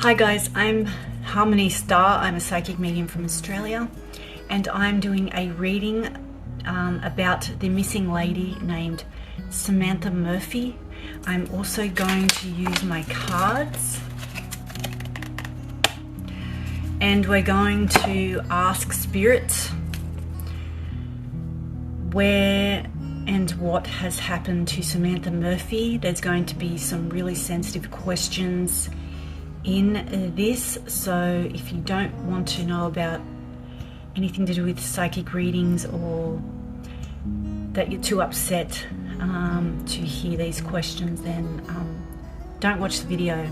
Hi guys, I'm Harmony Star. I'm a psychic medium from Australia, and I'm doing a reading about the missing lady named Samantha Murphy. I'm also going to use my cards, and we're going to ask Spirit where and what has happened to Samantha Murphy. There's going to be some really sensitive questions in this, so if you don't want to know about anything to do with psychic readings, or that you're too upset to hear these questions, then don't watch the video.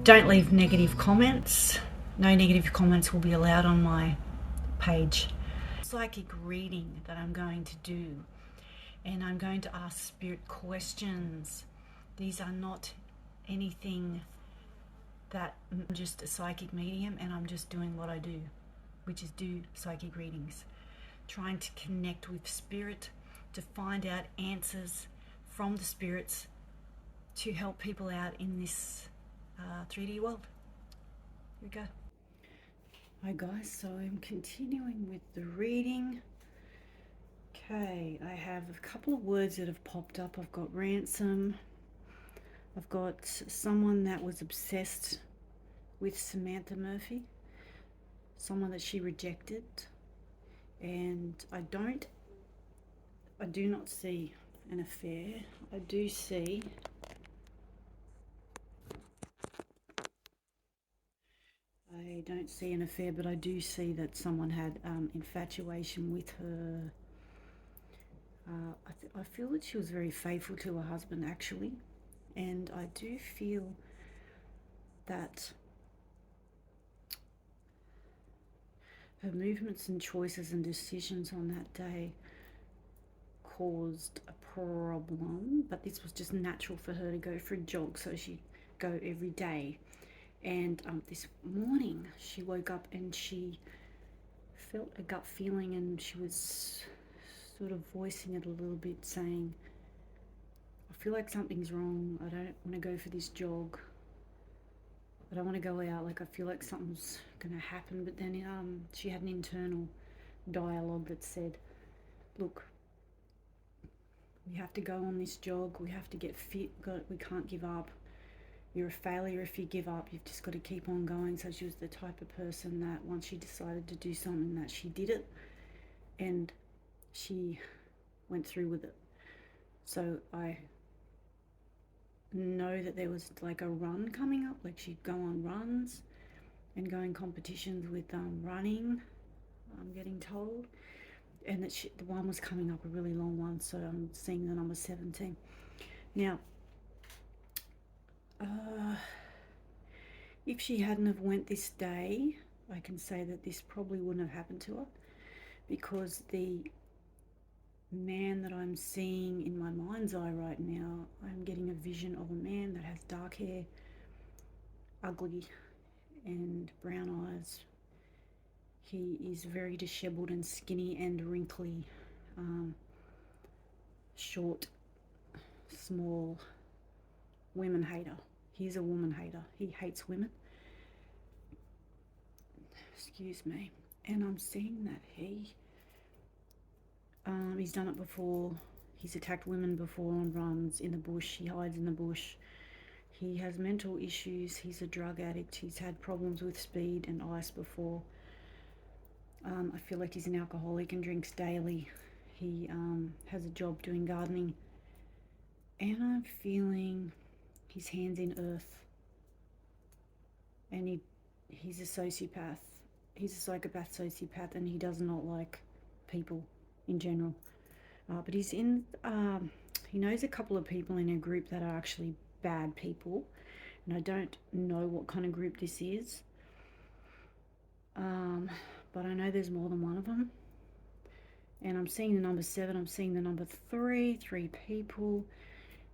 Don't leave negative comments. No negative comments will be allowed on my page. Psychic reading that I'm going to do, and I'm going to ask Spirit questions. These are not anything that I'm just a psychic medium, and I'm just doing what I do, which is do psychic readings, trying to connect with Spirit to find out answers from the spirits to help people out in this 3D world. Here we go. Hi guys, so I'm continuing with the reading. Okay, I have a couple of words that have popped up. I've got ransom. I've got someone that was obsessed with Samantha Murphy, someone that she rejected, and I do not see an affair. I do see an affair, but I do see that someone had infatuation with her. I feel that she was very faithful to her husband, actually, and I do feel that her movements and choices and decisions on that day caused a problem, but this was just natural for her to go for a jog, so she'd go every day. And this morning she woke up and she felt a gut feeling, and she was sort of voicing it a little bit, saying, I feel like something's wrong. I don't want to go for this jog. I don't want to go out. Like, I feel like something's going to happen. But then she had an internal dialogue that said, look, we have to go on this jog. We have to get fit. We can't give up. You're a failure if you give up. You've just got to keep on going. So she was the type of person that once she decided to do something, that she did it, and she went through with it. So I know that there was like a run coming up, like she'd go on runs and go in competitions with running, I'm getting told, and that the one was coming up, a really long one, so I'm seeing the number 17. Now, if she hadn't have went this day, I can say that this probably wouldn't have happened to her, because the man that I'm seeing in my mind's eye right now, I'm getting a vision of a man that has dark hair, ugly, and brown eyes. He is very disheveled and skinny and wrinkly, short, small, women hater. He's a woman hater. He hates women. Excuse me. And I'm seeing that he's done it before. He's attacked women before on runs, in the bush. He hides in the bush. He has mental issues. He's a drug addict. He's had problems with speed and ice before. I feel like he's an alcoholic and drinks daily. He has a job doing gardening. And I'm feeling his hands in earth. And he's a sociopath. He's a psychopath sociopath, and he does not like people in general. But he's in, he knows a couple of people in a group that are actually bad people. And I don't know what kind of group this is. But I know there's more than one of them. And I'm seeing the number 7. I'm seeing the number 3 people.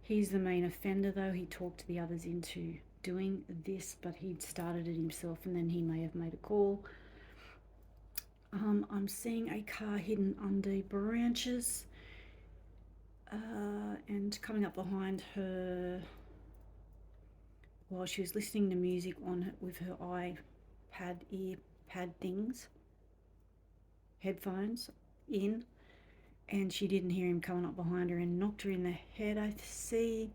He's the main offender, though. He talked the others into doing this, but he'd started it himself, and then he may have made a call. I'm seeing a car hidden under branches, and coming up behind her while she was listening to music with her iPad earpad things, headphones in, and she didn't hear him coming up behind her and knocked her in the head, I see,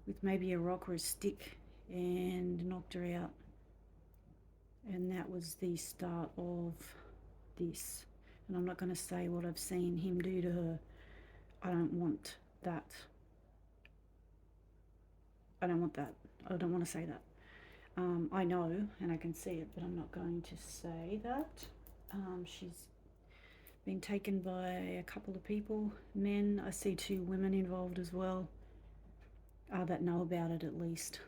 with maybe a rock or a stick, and knocked her out. And that was the start of this. And I'm not going to say what I've seen him do to her. I don't want that. I don't want that. I don't want to say that. I know and I can see it, but I'm not going to say that. She's been taken by a couple of people, men. I see 2 women involved as well, that know about it at least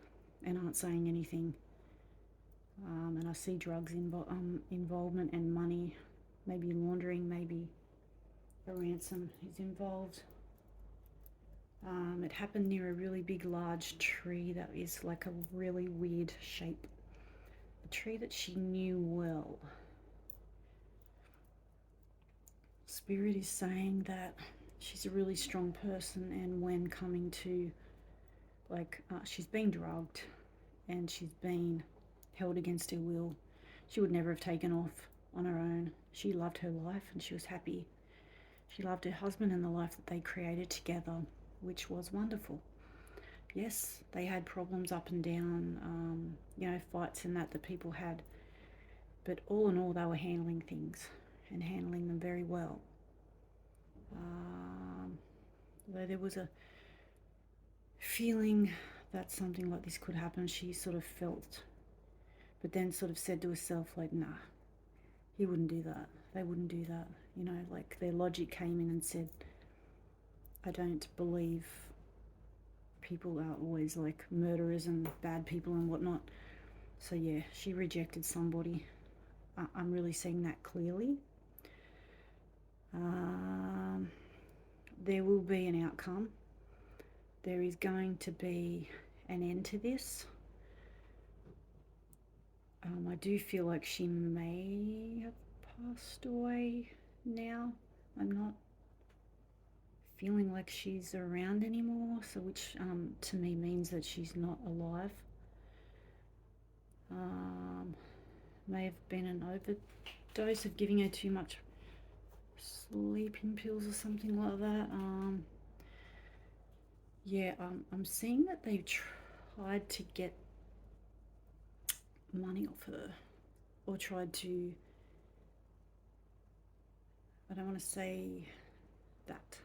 and aren't saying anything. And I see drugs involvement and money, maybe laundering, maybe a ransom is involved. It happened near a really big, large tree that is like a really weird shape. A tree that she knew well. Spirit is saying that she's a really strong person, and when coming to, she's been drugged and she's been held against her will. She would never have taken off on her own. She loved her life and she was happy. She loved her husband and the life that they created together, which was wonderful. Yes, they had problems up and down, fights and that people had. But all in all, they were handling things and handling them very well. Though there was a feeling that something like this could happen, she sort of felt, but then sort of said to herself, like, nah, he wouldn't do that. They wouldn't do that. Their logic came in and said, I don't believe people are always like murderers and bad people and whatnot. So yeah, she rejected somebody. I'm really seeing that clearly. There will be an outcome. There is going to be an end to this. I do feel like she may have passed away now. I'm not feeling like she's around anymore, so which to me means that she's not alive. May have been an overdose of giving her too much sleeping pills or something like that. I'm seeing that they've tried to get money off her, or tried to, I don't want to say that.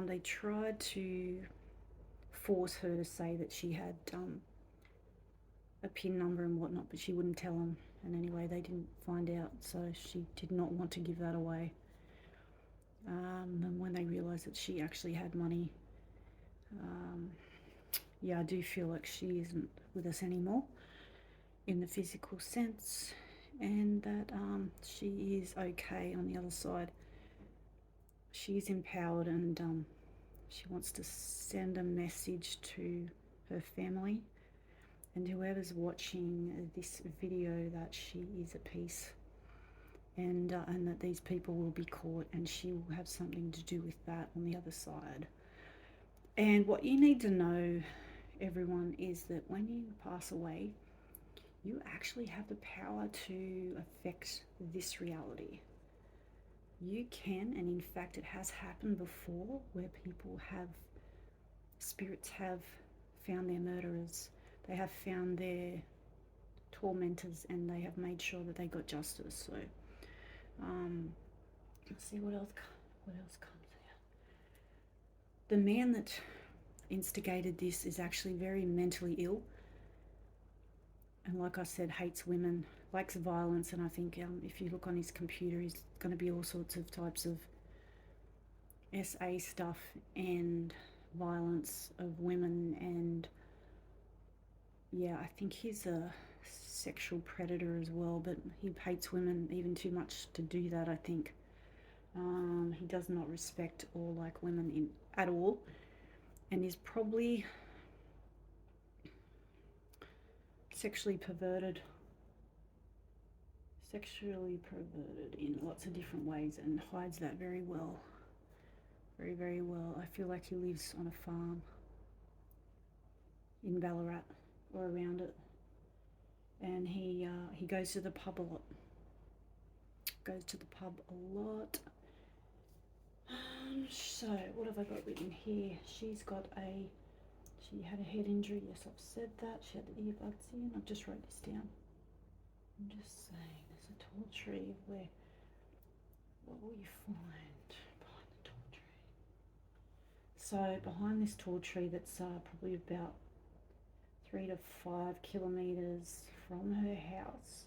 They tried to force her to say that she had a PIN number and whatnot, but she wouldn't tell them. And anyway, they didn't find out, so she did not want to give that away. And when they realised that she actually had money, I do feel like she isn't with us anymore in the physical sense, and that she is okay on the other side. She's empowered, and she wants to send a message to her family and whoever's watching this video that she is at peace, and that these people will be caught, and she will have something to do with that on the other side. And what you need to know, everyone, is that when you pass away, you actually have the power to affect this reality. You can, and in fact it has happened before, where spirits have found their murderers, they have found their tormentors, and they have made sure that they got justice. So let's see what else comes out. The man that instigated this is actually very mentally ill, and like I said, hates women, likes violence, and I think if you look on his computer, he's going to be all sorts of types of SA stuff and violence of women, and I think he's a sexual predator as well, but he hates women even too much to do that, I think. He does not respect or like women at all, and is probably sexually perverted in lots of different ways, and hides that very well. Very, very well. I feel like he lives on a farm. in Ballarat or around it, and he goes to the pub a lot. So what have I got written here? She had a head injury. Yes, I've said that. She had the earbuds in. I've just wrote this down. I'm just saying, there's a tall tree where. What will you find behind the tall tree? So behind this tall tree that's probably about 3 to 5 kilometers from her house,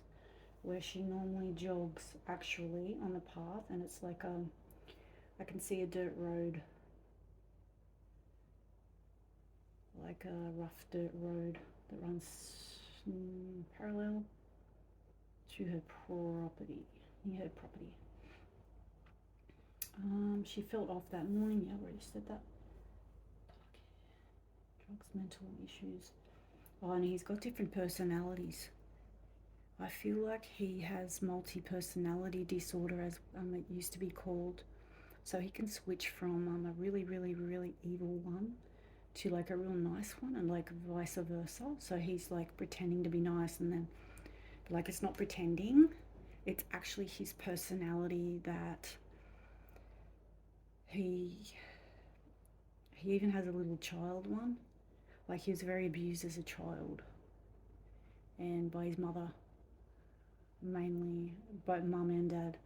where she normally jogs, actually on the path, and it's like I can see a dirt road, like a rough dirt road that runs parallel to her property, near her property. She felt off that morning. Yeah, I already said that. Drugs, mental issues. Oh, and he's got different personalities. I feel like he has multi-personality disorder, as it used to be called. So he can switch from a really, really, really evil one to like a real nice one, and like vice versa. So he's like pretending to be nice, and then like it's not pretending, it's actually his personality that he even has a little child one. Like he was very abused as a child, and by his mother, mainly by mum and dad,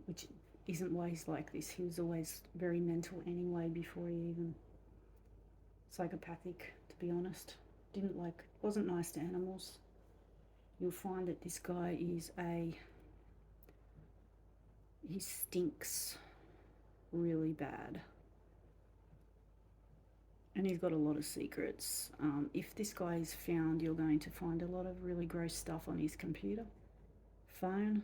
which isn't why he's like this. He was always very mental anyway before he even psychopathic, to be honest. Wasn't nice to animals. You'll find that this guy he stinks really bad. And he's got a lot of secrets. If this guy is found, you're going to find a lot of really gross stuff on his computer, phone,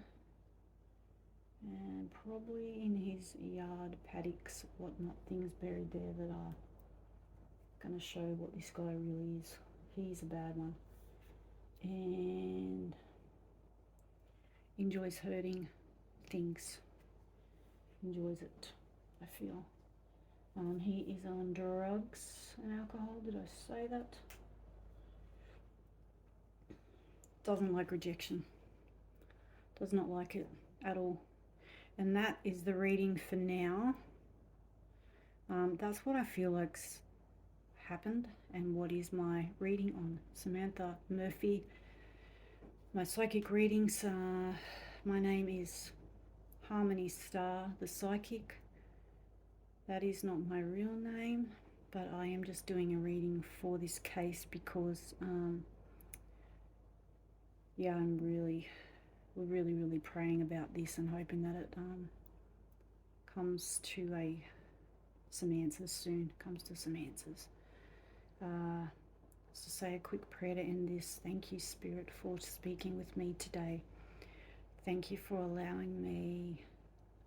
and probably in his yard, paddocks, whatnot, things buried there that are going to show what this guy really is. He's a bad one. And enjoys hurting things. Enjoys it, I feel. He is on drugs and alcohol. Did I say that? Doesn't like rejection. Does not like it at all. And that is the reading for now. That's what I feel like's happened, and what is my reading on Samantha Murphy. My psychic readings. My name is Harmony Star, the Psychic. That is not my real name, but I am just doing a reading for this case because, yeah, we're really praying about this and hoping that it comes to some answers soon. Comes to some answers. So say a quick prayer to end this. Thank you, Spirit, for speaking with me today. Thank you for allowing me.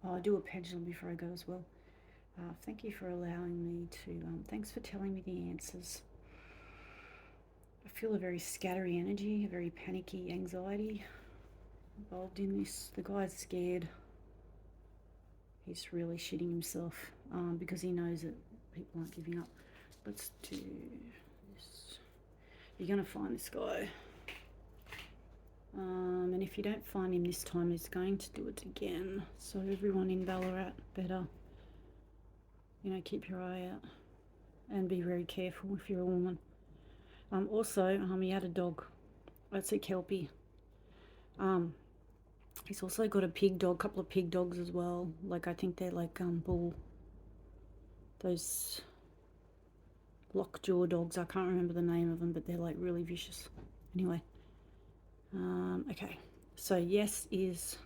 I'll do a pendulum before I go as well. Thank you for allowing me to, thanks for telling me the answers. I feel a very scattery energy, a very panicky anxiety involved in this. The guy's scared. He's really shitting himself because he knows that people aren't giving up. Let's do this. You're going to find this guy. And if you don't find him this time, he's going to do it again. So everyone in Ballarat better, keep your eye out and be very careful if you're a woman. Also, he had a dog. That's a Kelpie. He's also got a pig dog, couple of pig dogs as well. Like I think they're like bull. Those lockjaw dogs. I can't remember the name of them, but they're like really vicious. Anyway. Okay. So yes is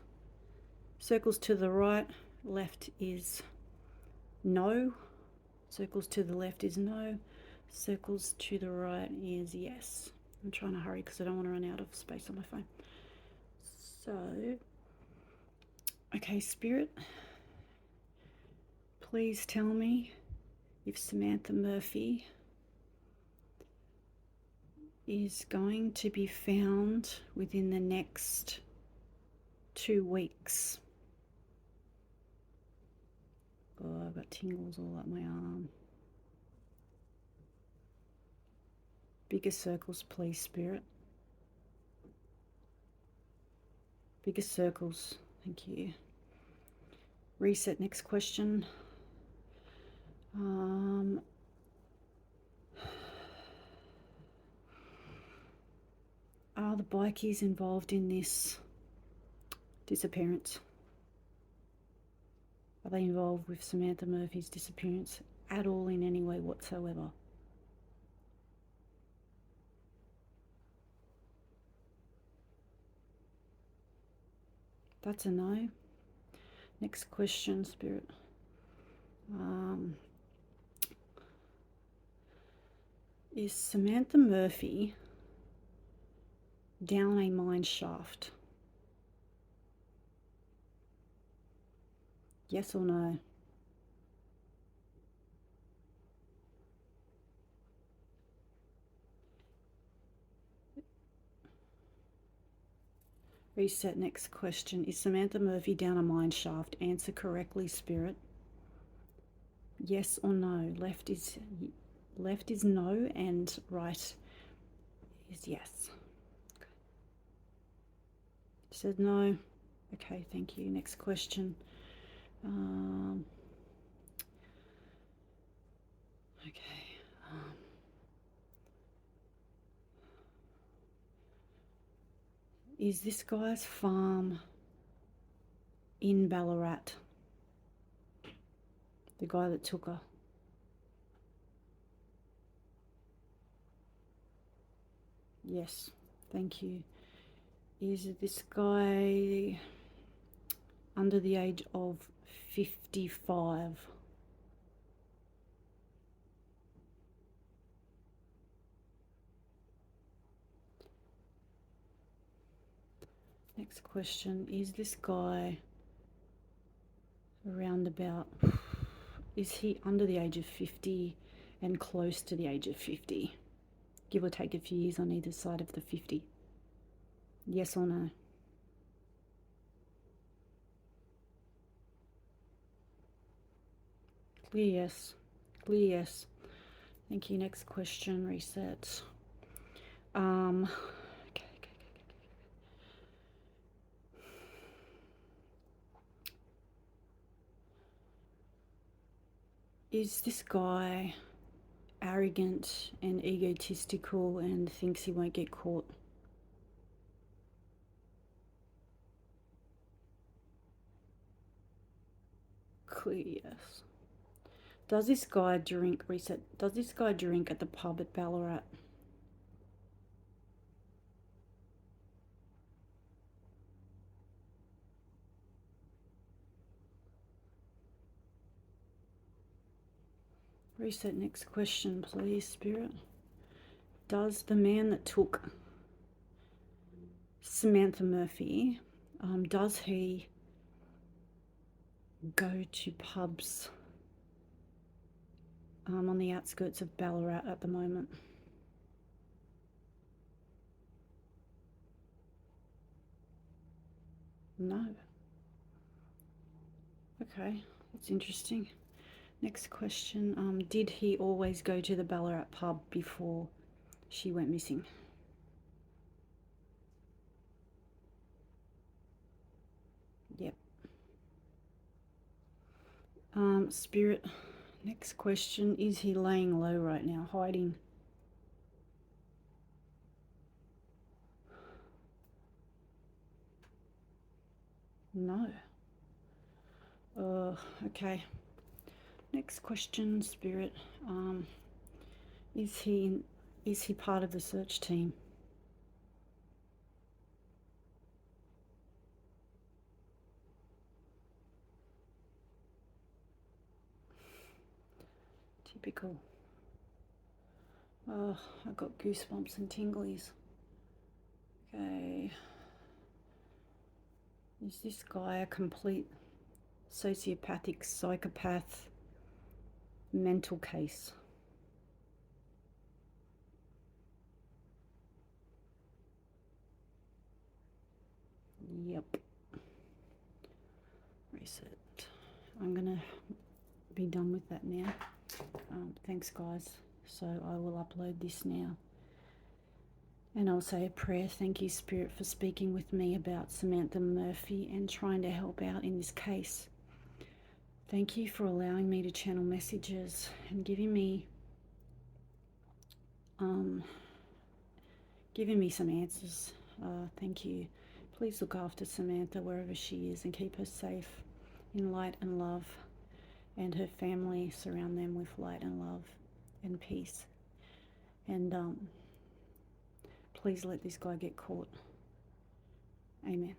circles to the right. Left is no. Circles to the left is no. Circles to the right is yes. I'm trying to hurry because I don't want to run out of space on my phone. So, okay, Spirit, please tell me if Samantha Murphy is going to be found within the next 2 weeks. Oh, I've got tingles all up my arm. Bigger circles, please, Spirit. Bigger circles. Thank you. Reset. Next question. Are the bikies involved in this disappearance? Are they involved with Samantha Murphy's disappearance at all in any way whatsoever? That's a no. Next question, Spirit. Is Samantha Murphy down a mine shaft? Yes or no? Reset. Next question. Is Samantha Murphy down a mine shaft? Answer correctly, Spirit. Yes or no? Left is no and right is yes. Okay. Said no. Okay, thank you. Next question. Okay. Is this guy's farm in Ballarat? The guy that took her? Yes, thank you. Is this guy under the age of 55? Next question. Is this guy around about, is he under the age of 50 and close to the age of 50? Give or take a few years on either side of the 50. Yes or no? Clear yes. Clear yes. Thank you. Next question. Reset. Okay. Is this guy arrogant and egotistical and thinks he won't get caught? Clear yes. Does this guy drink, reset, does this guy drink at the pub at Ballarat? Reset. Next question, please, Spirit. Does the man that took Samantha Murphy, does he go to pubs on the outskirts of Ballarat at the moment? No. Okay, that's interesting. Next question. Did he always go to the Ballarat pub before she went missing? Yep. Spirit, next question. Is he laying low right now, hiding? No. Okay. Next question, Spirit. Is he part of the search team? Typical. Oh, I got goosebumps and tinglies. Okay. Is this guy a complete sociopathic psychopath mental case? Yep. Reset. I'm gonna be done with that now. Thanks, guys. So I will upload this now. And I'll say a prayer. Thank you, Spirit, for speaking with me about Samantha Murphy and trying to help out in this case. Thank you for allowing me to channel messages and giving me some answers. Thank you. Please look after Samantha wherever she is and keep her safe in light and love, and her family, surround them with light and love and peace. And please let this guy get caught. Amen.